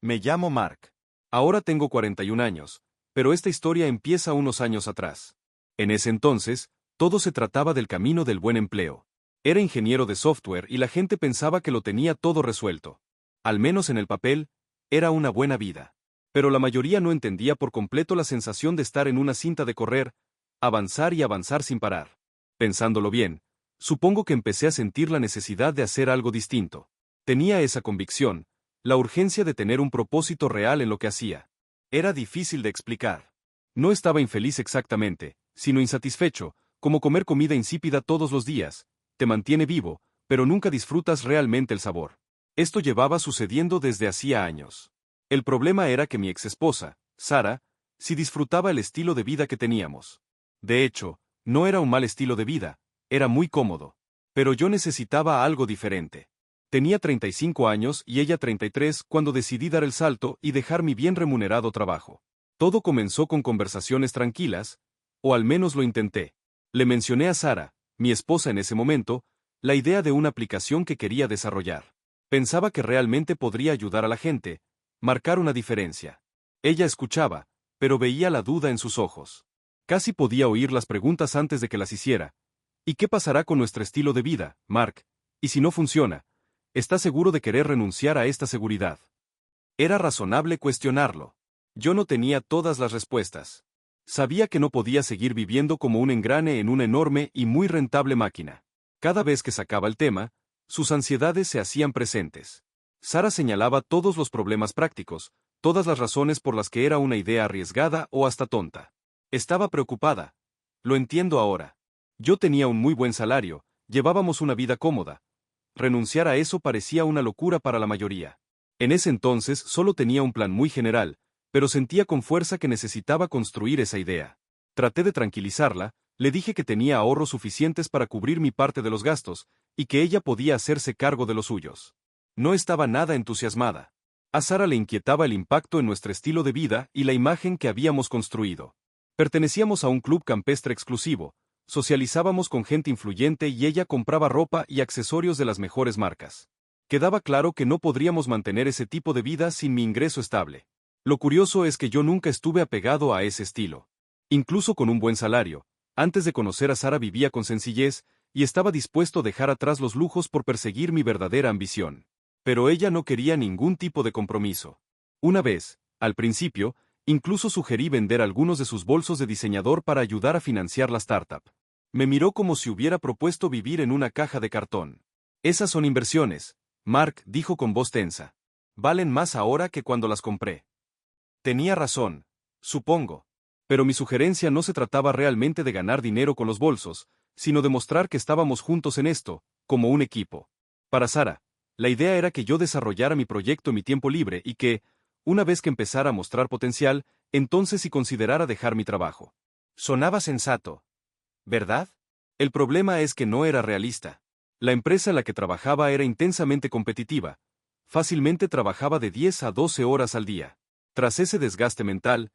Me llamo Mark. Ahora tengo 41 años, pero esta historia empieza unos años atrás. En ese entonces, todo se trataba del camino del buen empleo. Era ingeniero de software y la gente pensaba que lo tenía todo resuelto. Al menos en el papel, era una buena vida. Pero la mayoría no entendía por completo la sensación de estar en una cinta de correr, avanzar y avanzar sin parar. Pensándolo bien, supongo que empecé a sentir la necesidad de hacer algo distinto. Tenía esa convicción, la urgencia de tener un propósito real en lo que hacía. Era difícil de explicar. No estaba infeliz exactamente, sino insatisfecho, como comer comida insípida todos los días. Te mantiene vivo, pero nunca disfrutas realmente el sabor. Esto llevaba sucediendo desde hacía años. El problema era que mi exesposa, Sara, sí disfrutaba el estilo de vida que teníamos. De hecho, no era un mal estilo de vida, era muy cómodo. Pero yo necesitaba algo diferente. Tenía 35 años y ella 33 cuando decidí dar el salto y dejar mi bien remunerado trabajo. Todo comenzó con conversaciones tranquilas, o al menos lo intenté. Le mencioné a Sara, mi esposa en ese momento, la idea de una aplicación que quería desarrollar. Pensaba que realmente podría ayudar a la gente, marcar una diferencia. Ella escuchaba, pero veía la duda en sus ojos. Casi podía oír las preguntas antes de que las hiciera. ¿Y qué pasará con nuestro estilo de vida, Mark? ¿Y si no funciona? ¿Estás seguro de querer renunciar a esta seguridad? Era razonable cuestionarlo. Yo no tenía todas las respuestas. Sabía que no podía seguir viviendo como un engrane en una enorme y muy rentable máquina. Cada vez que sacaba el tema, sus ansiedades se hacían presentes. Sara señalaba todos los problemas prácticos, todas las razones por las que era una idea arriesgada o hasta tonta. Estaba preocupada. Lo entiendo ahora. Yo tenía un muy buen salario, llevábamos una vida cómoda. Renunciar a eso parecía una locura para la mayoría. En ese entonces solo tenía un plan muy general, pero sentía con fuerza que necesitaba construir esa idea. Traté de tranquilizarla, le dije que tenía ahorros suficientes para cubrir mi parte de los gastos, y que ella podía hacerse cargo de los suyos. No estaba nada entusiasmada. A Sara le inquietaba el impacto en nuestro estilo de vida y la imagen que habíamos construido. Pertenecíamos a un club campestre exclusivo, socializábamos con gente influyente y ella compraba ropa y accesorios de las mejores marcas. Quedaba claro que no podríamos mantener ese tipo de vida sin mi ingreso estable. Lo curioso es que yo nunca estuve apegado a ese estilo. Incluso con un buen salario, antes de conocer a Sara vivía con sencillez y estaba dispuesto a dejar atrás los lujos por perseguir mi verdadera ambición. Pero ella no quería ningún tipo de compromiso. Una vez, al principio, incluso sugerí vender algunos de sus bolsos de diseñador para ayudar a financiar la startup. Me miró como si hubiera propuesto vivir en una caja de cartón. Esas son inversiones, Mark dijo con voz tensa. Valen más ahora que cuando las compré. Tenía razón, supongo. Pero mi sugerencia no se trataba realmente de ganar dinero con los bolsos, sino de mostrar que estábamos juntos en esto, como un equipo. Para Sara, la idea era que yo desarrollara mi proyecto en mi tiempo libre y que, una vez que empezara a mostrar potencial, entonces sí considerara dejar mi trabajo. Sonaba sensato, ¿verdad? El problema es que no era realista. La empresa en la que trabajaba era intensamente competitiva. Fácilmente trabajaba de 10 a 12 horas al día. Tras ese desgaste mental,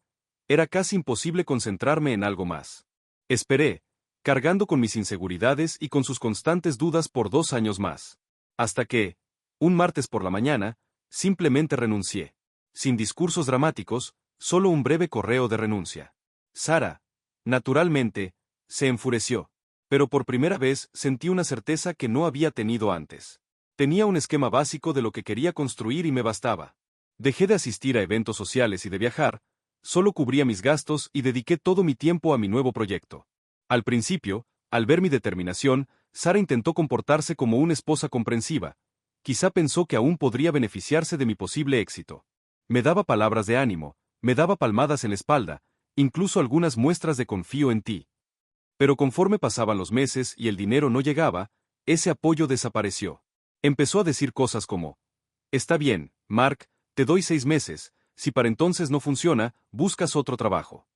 era casi imposible concentrarme en algo más. Esperé, cargando con mis inseguridades y con sus constantes dudas por 2 años más. Hasta que, un martes por la mañana, simplemente renuncié. Sin discursos dramáticos, solo un breve correo de renuncia. Sara, naturalmente, se enfureció. Pero por primera vez sentí una certeza que no había tenido antes. Tenía un esquema básico de lo que quería construir y me bastaba. Dejé de asistir a eventos sociales y de viajar, solo cubría mis gastos y dediqué todo mi tiempo a mi nuevo proyecto. Al principio, al ver mi determinación, Sara intentó comportarse como una esposa comprensiva. Quizá pensó que aún podría beneficiarse de mi posible éxito. Me daba palabras de ánimo, me daba palmadas en la espalda, incluso algunas muestras de confío en ti. Pero conforme pasaban los meses y el dinero no llegaba, ese apoyo desapareció. Empezó a decir cosas como: está bien, Mark, te doy 6 meses, si para entonces no funciona, buscas otro trabajo.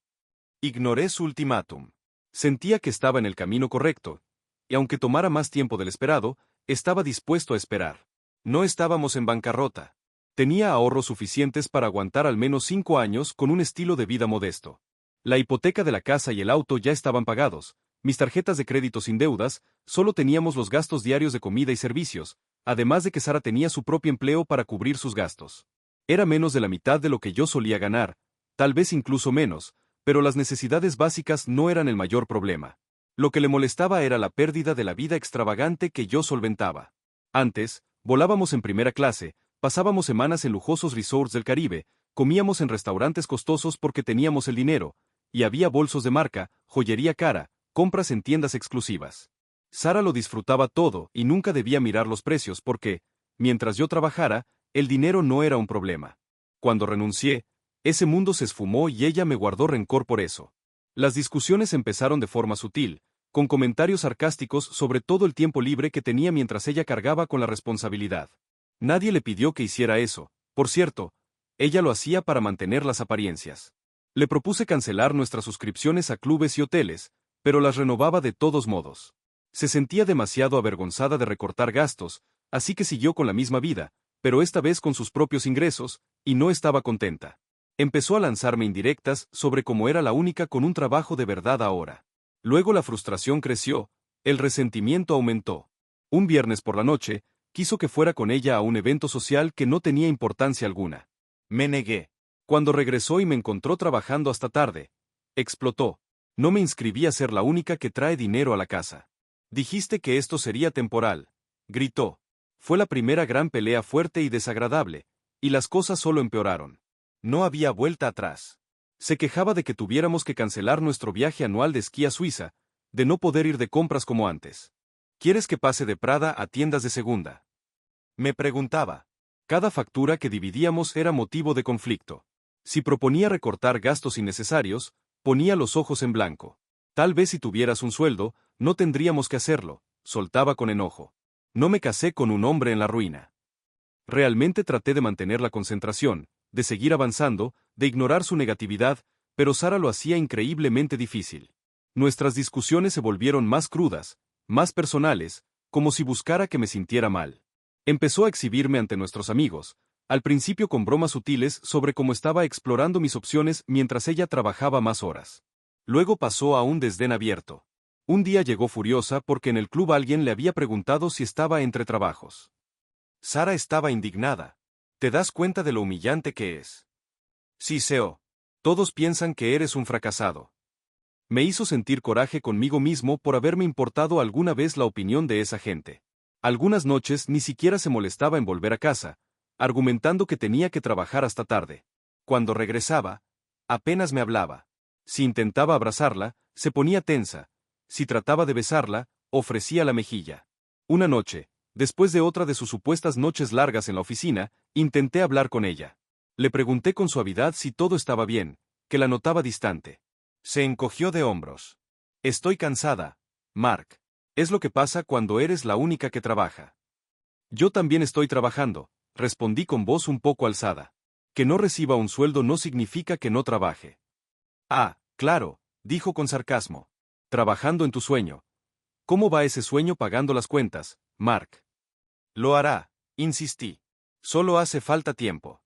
Ignoré su ultimátum. Sentía que estaba en el camino correcto, y aunque tomara más tiempo del esperado, estaba dispuesto a esperar. No estábamos en bancarrota. Tenía ahorros suficientes para aguantar al menos 5 años con un estilo de vida modesto. La hipoteca de la casa y el auto ya estaban pagados, mis tarjetas de crédito sin deudas, solo teníamos los gastos diarios de comida y servicios, además de que Sara tenía su propio empleo para cubrir sus gastos. Era menos de la mitad de lo que yo solía ganar, tal vez incluso menos, pero las necesidades básicas no eran el mayor problema. Lo que le molestaba era la pérdida de la vida extravagante que yo solventaba. Antes, volábamos en primera clase, pasábamos semanas en lujosos resorts del Caribe, comíamos en restaurantes costosos porque teníamos el dinero, y había bolsos de marca, joyería cara, compras en tiendas exclusivas. Sara lo disfrutaba todo y nunca debía mirar los precios porque, mientras yo trabajara, el dinero no era un problema. Cuando renuncié, ese mundo se esfumó y ella me guardó rencor por eso. Las discusiones empezaron de forma sutil, con comentarios sarcásticos sobre todo el tiempo libre que tenía mientras ella cargaba con la responsabilidad. Nadie le pidió que hiciera eso, por cierto, ella lo hacía para mantener las apariencias. Le propuse cancelar nuestras suscripciones a clubes y hoteles, pero las renovaba de todos modos. Se sentía demasiado avergonzada de recortar gastos, así que siguió con la misma vida, pero esta vez con sus propios ingresos, y no estaba contenta. Empezó a lanzarme indirectas sobre cómo era la única con un trabajo de verdad ahora. Luego la frustración creció, el resentimiento aumentó. Un viernes por la noche, quiso que fuera con ella a un evento social que no tenía importancia alguna. Me negué. Cuando regresó y me encontró trabajando hasta tarde, explotó. No me inscribí a ser la única que trae dinero a la casa. Dijiste que esto sería temporal, gritó. Fue la primera gran pelea fuerte y desagradable, y las cosas solo empeoraron. No había vuelta atrás. Se quejaba de que tuviéramos que cancelar nuestro viaje anual de esquí a Suiza, de no poder ir de compras como antes. ¿Quieres que pase de Prada a tiendas de segunda?, me preguntaba. Cada factura que dividíamos era motivo de conflicto. Si proponía recortar gastos innecesarios, ponía los ojos en blanco. Tal vez si tuvieras un sueldo, no tendríamos que hacerlo, soltaba con enojo. No me casé con un hombre en la ruina. Realmente traté de mantener la concentración, de seguir avanzando, de ignorar su negatividad, pero Sara lo hacía increíblemente difícil. Nuestras discusiones se volvieron más crudas, más personales, como si buscara que me sintiera mal. Empezó a exhibirme ante nuestros amigos, al principio con bromas sutiles sobre cómo estaba explorando mis opciones mientras ella trabajaba más horas. Luego pasó a un desdén abierto. Un día llegó furiosa porque en el club alguien le había preguntado si estaba entre trabajos. Sara estaba indignada. ¿Te das cuenta de lo humillante que es? Sí, Seo. Todos piensan que eres un fracasado. Me hizo sentir coraje conmigo mismo por haberme importado alguna vez la opinión de esa gente. Algunas noches ni siquiera se molestaba en volver a casa, argumentando que tenía que trabajar hasta tarde. Cuando regresaba, apenas me hablaba. Si intentaba abrazarla, se ponía tensa. Si trataba de besarla, ofrecía la mejilla. Una noche, después de otra de sus supuestas noches largas en la oficina, intenté hablar con ella. Le pregunté con suavidad si todo estaba bien, que la notaba distante. Se encogió de hombros. Estoy cansada, Mark. Es lo que pasa cuando eres la única que trabaja. Yo también estoy trabajando, respondí con voz un poco alzada. Que no reciba un sueldo no significa que no trabaje. Ah, claro, dijo con sarcasmo. Trabajando en tu sueño. ¿Cómo va ese sueño pagando las cuentas, Mark? Lo hará, insistí. Solo hace falta tiempo.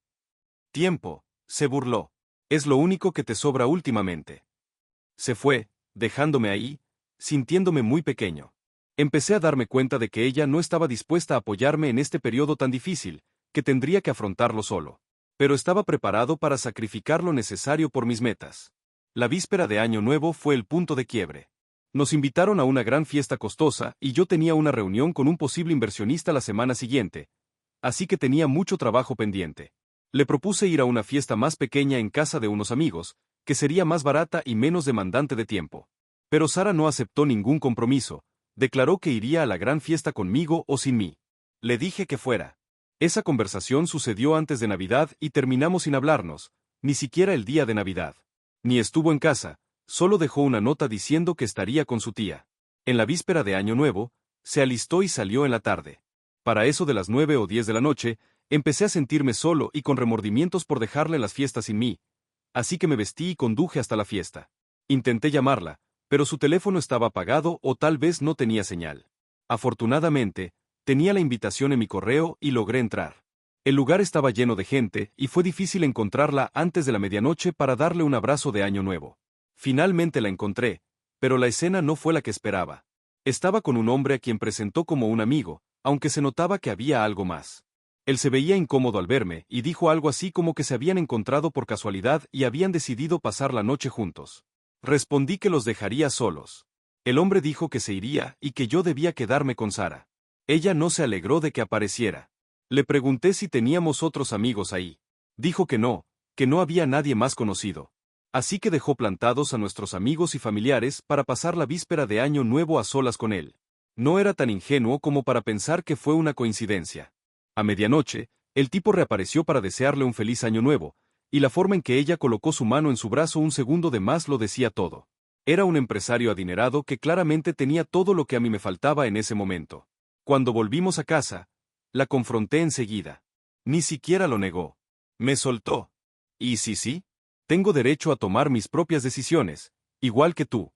Tiempo, se burló. Es lo único que te sobra últimamente. Se fue, dejándome ahí, sintiéndome muy pequeño. Empecé a darme cuenta de que ella no estaba dispuesta a apoyarme en este periodo tan difícil, que tendría que afrontarlo solo. Pero estaba preparado para sacrificar lo necesario por mis metas. La víspera de Año Nuevo fue el punto de quiebre. Nos invitaron a una gran fiesta costosa y yo tenía una reunión con un posible inversionista la semana siguiente, así que tenía mucho trabajo pendiente. Le propuse ir a una fiesta más pequeña en casa de unos amigos, que sería más barata y menos demandante de tiempo. Pero Sara no aceptó ningún compromiso, declaró que iría a la gran fiesta conmigo o sin mí. Le dije que fuera. Esa conversación sucedió antes de Navidad y terminamos sin hablarnos, ni siquiera el día de Navidad. Ni estuvo en casa, solo dejó una nota diciendo que estaría con su tía. En la víspera de Año Nuevo, se alistó y salió en la tarde. Para eso de las 9 o 10 de la noche, empecé a sentirme solo y con remordimientos por dejarle las fiestas sin mí, así que me vestí y conduje hasta la fiesta. Intenté llamarla, pero su teléfono estaba apagado o tal vez no tenía señal. Afortunadamente, tenía la invitación en mi correo y logré entrar. El lugar estaba lleno de gente y fue difícil encontrarla antes de la medianoche para darle un abrazo de Año Nuevo. Finalmente la encontré, pero la escena no fue la que esperaba. Estaba con un hombre a quien presentó como un amigo, aunque se notaba que había algo más. Él se veía incómodo al verme y dijo algo así como que se habían encontrado por casualidad y habían decidido pasar la noche juntos. Respondí que los dejaría solos. El hombre dijo que se iría y que yo debía quedarme con Sara. Ella no se alegró de que apareciera. Le pregunté si teníamos otros amigos ahí. Dijo que no había nadie más conocido. Así que dejó plantados a nuestros amigos y familiares para pasar la víspera de Año Nuevo a solas con él. No era tan ingenuo como para pensar que fue una coincidencia. A medianoche, el tipo reapareció para desearle un feliz Año Nuevo, y la forma en que ella colocó su mano en su brazo un segundo de más lo decía todo. Era un empresario adinerado que claramente tenía todo lo que a mí me faltaba en ese momento. Cuando volvimos a casa, la confronté enseguida. Ni siquiera lo negó. Me soltó. ¿Y sí? Tengo derecho a tomar mis propias decisiones, igual que tú.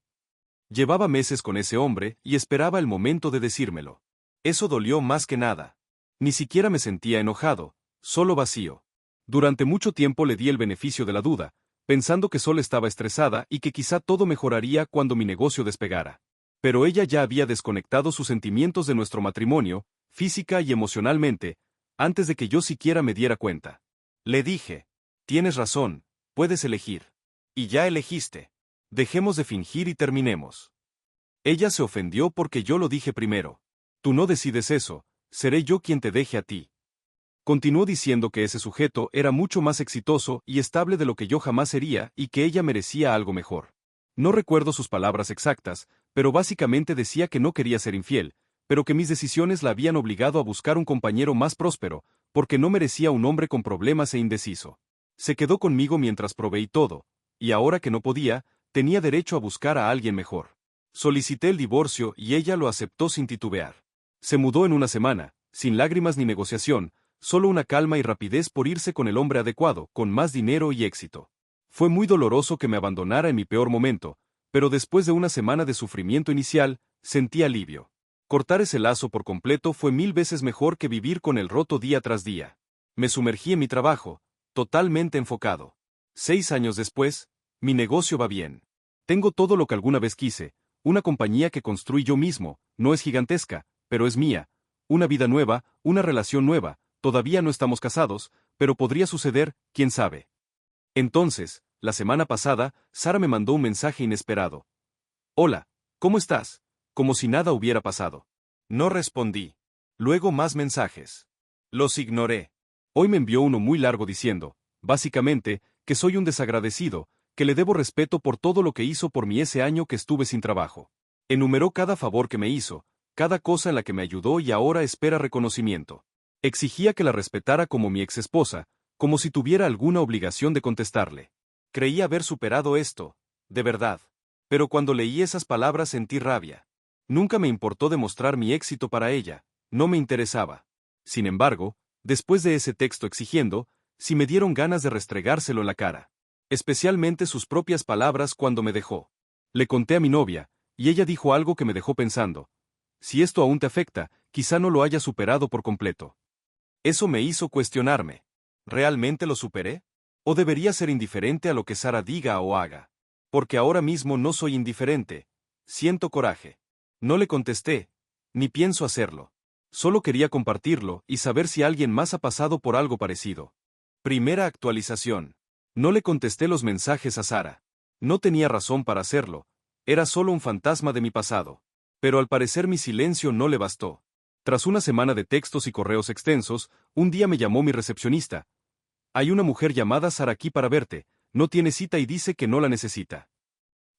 Llevaba meses con ese hombre y esperaba el momento de decírmelo. Eso dolió más que nada. Ni siquiera me sentía enojado, solo vacío. Durante mucho tiempo le di el beneficio de la duda, pensando que solo estaba estresada y que quizá todo mejoraría cuando mi negocio despegara. Pero ella ya había desconectado sus sentimientos de nuestro matrimonio, física y emocionalmente, antes de que yo siquiera me diera cuenta. Le dije, tienes razón, puedes elegir. Y ya elegiste. Dejemos de fingir y terminemos. Ella se ofendió porque yo lo dije primero. Tú no decides eso, seré yo quien te deje a ti. Continuó diciendo que ese sujeto era mucho más exitoso y estable de lo que yo jamás sería y que ella merecía algo mejor. No recuerdo sus palabras exactas, pero básicamente decía que no quería ser infiel, pero que mis decisiones la habían obligado a buscar un compañero más próspero, porque no merecía un hombre con problemas e indeciso. Se quedó conmigo mientras proveí todo, y ahora que no podía, tenía derecho a buscar a alguien mejor. Solicité el divorcio y ella lo aceptó sin titubear. Se mudó en una semana, sin lágrimas ni negociación, solo una calma y rapidez por irse con el hombre adecuado, con más dinero y éxito. Fue muy doloroso que me abandonara en mi peor momento, pero después de una semana de sufrimiento inicial, sentí alivio. Cortar ese lazo por completo fue 1000 veces mejor que vivir con el roto día tras día. Me sumergí en mi trabajo, totalmente enfocado. 6 años después, mi negocio va bien. Tengo todo lo que alguna vez quise, una compañía que construí yo mismo, no es gigantesca, pero es mía, una vida nueva, una relación nueva, todavía no estamos casados, pero podría suceder, quién sabe. Entonces, la semana pasada, Sara me mandó un mensaje inesperado. Hola, ¿cómo estás? Como si nada hubiera pasado. No respondí. Luego más mensajes. Los ignoré. Hoy me envió uno muy largo diciendo, básicamente, que soy un desagradecido, que le debo respeto por todo lo que hizo por mí ese año que estuve sin trabajo. Enumeró cada favor que me hizo, cada cosa en la que me ayudó y ahora espera reconocimiento. Exigía que la respetara como mi exesposa, como si tuviera alguna obligación de contestarle. Creí haber superado esto, de verdad. Pero cuando leí esas palabras sentí rabia. Nunca me importó demostrar mi éxito para ella, no me interesaba. Sin embargo, después de ese texto exigiendo, sí me dieron ganas de restregárselo en la cara. Especialmente sus propias palabras cuando me dejó. Le conté a mi novia, y ella dijo algo que me dejó pensando. Si esto aún te afecta, quizá no lo haya superado por completo. Eso me hizo cuestionarme. ¿Realmente lo superé? ¿O debería ser indiferente a lo que Sara diga o haga? Porque ahora mismo no soy indiferente. Siento coraje. No le contesté, ni pienso hacerlo. Solo quería compartirlo y saber si alguien más ha pasado por algo parecido. Primera actualización. No le contesté los mensajes a Sara. No tenía razón para hacerlo. Era solo un fantasma de mi pasado. Pero al parecer mi silencio no le bastó. Tras una semana de textos y correos extensos, un día me llamó mi recepcionista. Hay una mujer llamada Sara aquí para verte, no tiene cita y dice que no la necesita.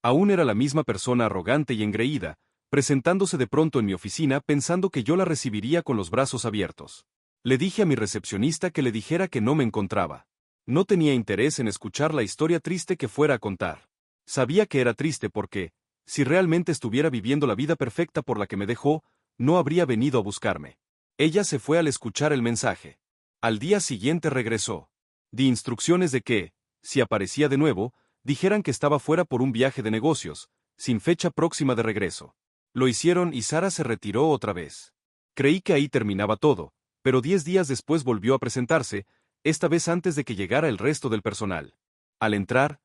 Aún era la misma persona arrogante y engreída, presentándose de pronto en mi oficina pensando que yo la recibiría con los brazos abiertos. Le dije a mi recepcionista que le dijera que no me encontraba. No tenía interés en escuchar la historia triste que fuera a contar. Sabía que era triste porque, si realmente estuviera viviendo la vida perfecta por la que me dejó, no habría venido a buscarme. Ella se fue al escuchar el mensaje. Al día siguiente regresó. Di instrucciones de que, si aparecía de nuevo, dijeran que estaba fuera por un viaje de negocios, sin fecha próxima de regreso. Lo hicieron y Sara se retiró otra vez. Creí que ahí terminaba todo, pero 10 días después volvió a presentarse, esta vez antes de que llegara el resto del personal. Al entrar,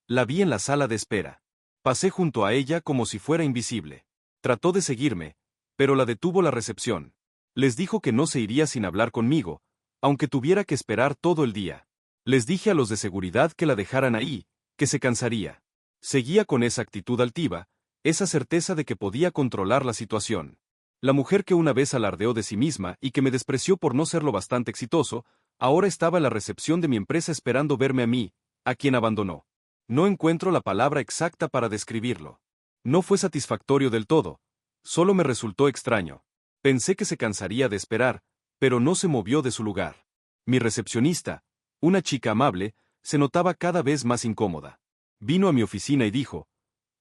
la vi en la sala de espera. Pasé junto a ella como si fuera invisible. Trató de seguirme, pero la detuvo la recepción. Les dijo que no se iría sin hablar conmigo, aunque tuviera que esperar todo el día. Les dije a los de seguridad que la dejaran ahí, que se cansaría. Seguía con esa actitud altiva, esa certeza de que podía controlar la situación. La mujer que una vez alardeó de sí misma y que me despreció por no ser lo bastante exitoso, ahora estaba en la recepción de mi empresa esperando verme a mí, a quien abandonó. No encuentro la palabra exacta para describirlo. No fue satisfactorio del todo, solo me resultó extraño. Pensé que se cansaría de esperar, pero no se movió de su lugar. Mi recepcionista, una chica amable, se notaba cada vez más incómoda. Vino a mi oficina y dijo: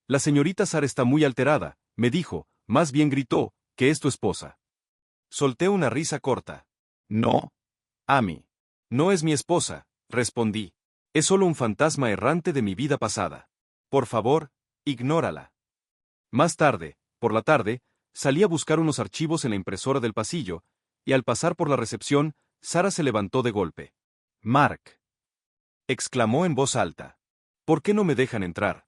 «La señorita Sara está muy alterada», me dijo, más bien gritó, «que es tu esposa». Solté una risa corta. «No, Amy. No es mi esposa», respondí. «Es solo un fantasma errante de mi vida pasada. Por favor, ignórala». Más tarde, por la tarde, salí a buscar unos archivos en la impresora del pasillo, y al pasar por la recepción, Sara se levantó de golpe. «Mark», exclamó en voz alta. «¿Por qué no me dejan entrar?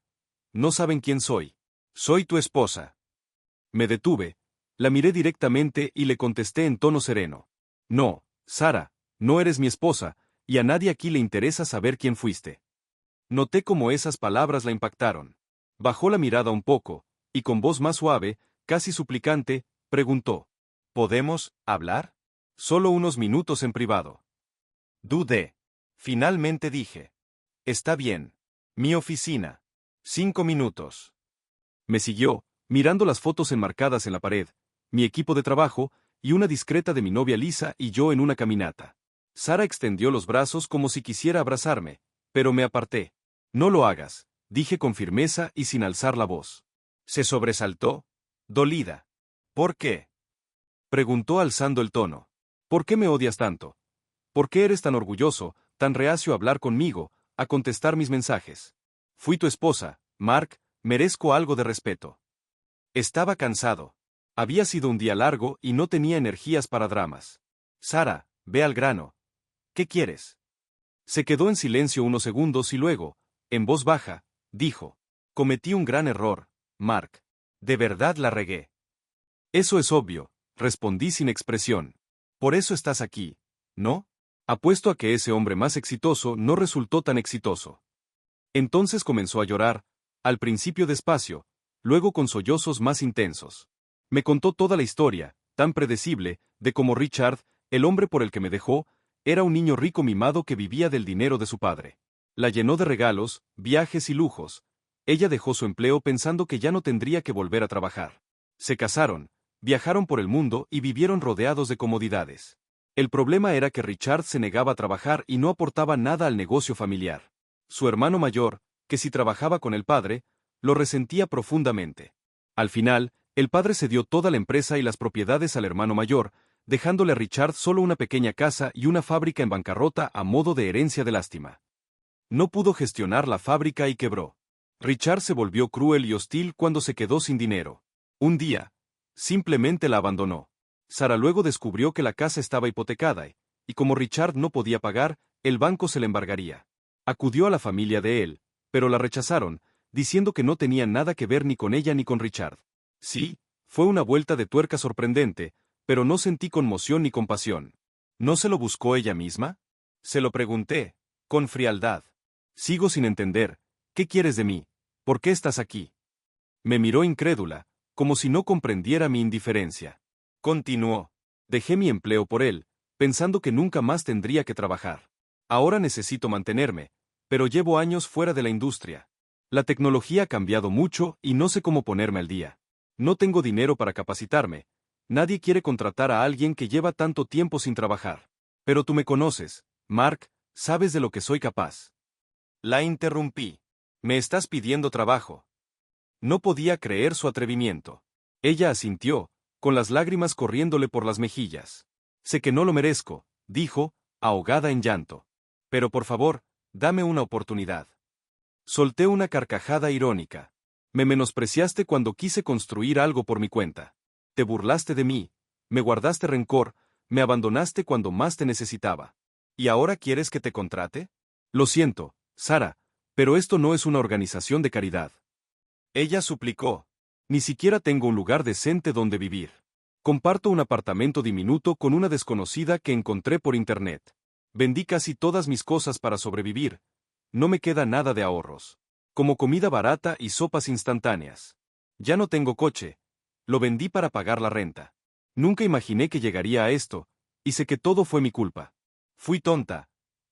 No saben quién soy. Soy tu esposa». Me detuve, la miré directamente y le contesté en tono sereno. «No, Sara, no eres mi esposa, y a nadie aquí le interesa saber quién fuiste». Noté cómo esas palabras la impactaron. Bajó la mirada un poco, y con voz más suave, casi suplicante, preguntó: «¿Podemos hablar? Solo unos minutos en privado». Dudé. Finalmente dije: «Está bien. Mi oficina. 5 minutos». Me siguió, mirando las fotos enmarcadas en la pared, mi equipo de trabajo, y una discreta de mi novia Lisa y yo en una caminata. Sara extendió los brazos como si quisiera abrazarme, pero me aparté. «No lo hagas», dije con firmeza y sin alzar la voz. Se sobresaltó, dolida. «¿Por qué?», preguntó alzando el tono. «¿Por qué me odias tanto? ¿Por qué eres tan orgulloso, tan reacio a hablar conmigo, a contestar mis mensajes? Fui tu esposa, Mark, merezco algo de respeto». Estaba cansado. Había sido un día largo y no tenía energías para dramas. «Sara, ve al grano. ¿Qué quieres?». Se quedó en silencio unos segundos y luego, en voz baja, dijo: «Cometí un gran error, Mark. De verdad la regué». «Eso es obvio», respondí sin expresión. «Por eso estás aquí, ¿no? Apuesto a que ese hombre más exitoso no resultó tan exitoso». Entonces comenzó a llorar, al principio despacio, luego con sollozos más intensos. Me contó toda la historia, tan predecible, de cómo Richard, el hombre por el que me dejó, era un niño rico mimado que vivía del dinero de su padre. La llenó de regalos, viajes y lujos. Ella dejó su empleo pensando que ya no tendría que volver a trabajar. Se casaron, viajaron por el mundo y vivieron rodeados de comodidades. El problema era que Richard se negaba a trabajar y no aportaba nada al negocio familiar. Su hermano mayor, que si trabajaba con el padre, lo resentía profundamente. Al final, el padre cedió toda la empresa y las propiedades al hermano mayor, dejándole a Richard solo una pequeña casa y una fábrica en bancarrota a modo de herencia de lástima. No pudo gestionar la fábrica y quebró. Richard se volvió cruel y hostil cuando se quedó sin dinero. Un día, simplemente la abandonó. Sara luego descubrió que la casa estaba hipotecada y como Richard no podía pagar, el banco se la embargaría. Acudió a la familia de él, pero la rechazaron, diciendo que no tenían nada que ver ni con ella ni con Richard. Sí, fue una vuelta de tuerca sorprendente, pero no sentí conmoción ni compasión. ¿No se lo buscó ella misma? Se lo pregunté, con frialdad. Sigo sin entender. ¿Qué quieres de mí? ¿Por qué estás aquí? Me miró incrédula, como si no comprendiera mi indiferencia. Continuó. Dejé mi empleo por él, pensando que nunca más tendría que trabajar. Ahora necesito mantenerme, pero llevo años fuera de la industria. La tecnología ha cambiado mucho y no sé cómo ponerme al día. No tengo dinero para capacitarme. Nadie quiere contratar a alguien que lleva tanto tiempo sin trabajar. Pero tú me conoces, Mark, sabes de lo que soy capaz. La interrumpí. Me estás pidiendo trabajo. No podía creer su atrevimiento. Ella asintió, con las lágrimas corriéndole por las mejillas. Sé que no lo merezco, dijo, ahogada en llanto. Pero por favor, dame una oportunidad. Solté una carcajada irónica. Me menospreciaste cuando quise construir algo por mi cuenta. Te burlaste de mí, me guardaste rencor, me abandonaste cuando más te necesitaba. ¿Y ahora quieres que te contrate? Lo siento, Sara, pero esto no es una organización de caridad. Ella suplicó. Ni siquiera tengo un lugar decente donde vivir. Comparto un apartamento diminuto con una desconocida que encontré por internet. Vendí casi todas mis cosas para sobrevivir. No me queda nada de ahorros. Como comida barata y sopas instantáneas. Ya no tengo coche. Lo vendí para pagar la renta. Nunca imaginé que llegaría a esto, y sé que todo fue mi culpa. Fui tonta.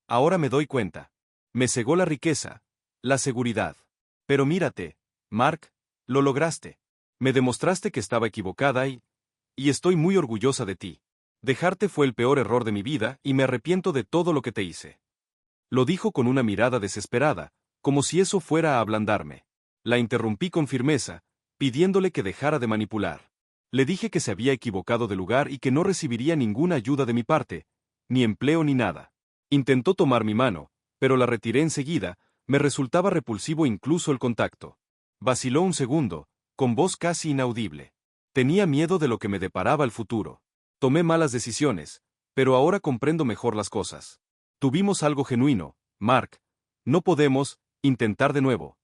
Ahora me doy cuenta. Me cegó la riqueza, la seguridad. Pero mírate, Mark, lo lograste. Me demostraste que estaba equivocada y estoy muy orgullosa de ti. Dejarte fue el peor error de mi vida y me arrepiento de todo lo que te hice. Lo dijo con una mirada desesperada, como si eso fuera a ablandarme. La interrumpí con firmeza, pidiéndole que dejara de manipular. Le dije que se había equivocado de lugar y que no recibiría ninguna ayuda de mi parte, ni empleo ni nada. Intentó tomar mi mano, pero la retiré enseguida, me resultaba repulsivo incluso el contacto. Vaciló un segundo, con voz casi inaudible. Tenía miedo de lo que me deparaba el futuro. Tomé malas decisiones, pero ahora comprendo mejor las cosas. Tuvimos algo genuino, Mark. No podemos intentar de nuevo.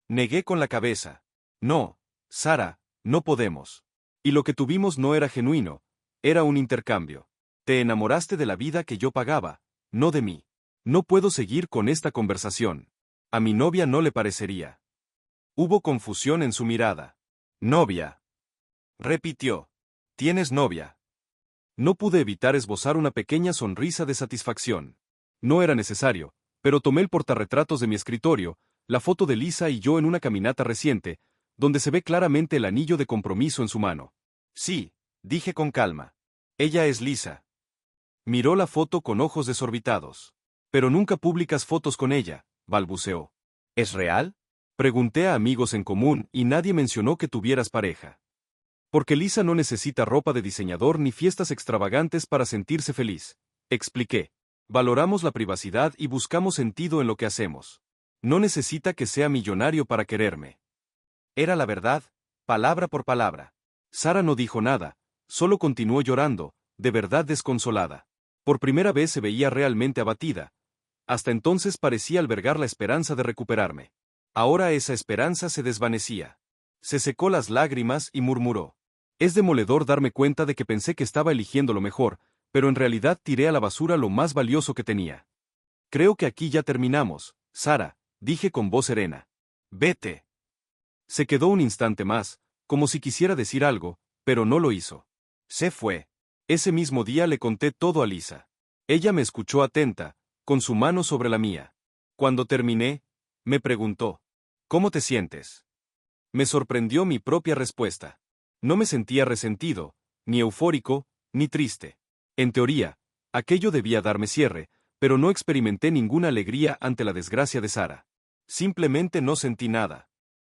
Negué con la cabeza. No, Sara, no podemos. Y lo que tuvimos no era genuino, era un intercambio. Te enamoraste de la vida que yo pagaba, no de mí. No puedo seguir con esta conversación. A mi novia no le parecería. Hubo confusión en su mirada. Novia. Repitió. ¿Tienes novia? No pude evitar esbozar una pequeña sonrisa de satisfacción. No era necesario, pero tomé el portarretratos de mi escritorio, la foto de Lisa y yo en una caminata reciente, donde se ve claramente el anillo de compromiso en su mano. Sí, dije con calma. Ella es Lisa. Miró la foto con ojos desorbitados. Pero nunca publicas fotos con ella, balbuceó. ¿Es real? Pregunté a amigos en común y nadie mencionó que tuvieras pareja. Porque Lisa no necesita ropa de diseñador ni fiestas extravagantes para sentirse feliz, expliqué. Valoramos la privacidad y buscamos sentido en lo que hacemos. No necesita que sea millonario para quererme. Era la verdad, palabra por palabra. Sara no dijo nada, solo continuó llorando, de verdad desconsolada. Por primera vez se veía realmente abatida. Hasta entonces parecía albergar la esperanza de recuperarme. Ahora esa esperanza se desvanecía. Se secó las lágrimas y murmuró. Es demoledor darme cuenta de que pensé que estaba eligiendo lo mejor, pero en realidad tiré a la basura lo más valioso que tenía. Creo que aquí ya terminamos, Sara, dije con voz serena. Vete. Se quedó un instante más, como si quisiera decir algo, pero no lo hizo. Se fue. Ese mismo día le conté todo a Lisa. Ella me escuchó atenta, con su mano sobre la mía. Cuando terminé, me preguntó, ¿cómo te sientes? Me sorprendió mi propia respuesta. No me sentía resentido, ni eufórico, ni triste. En teoría, aquello debía darme cierre, pero no experimenté ninguna alegría ante la desgracia de Sara. Simplemente no sentí nada.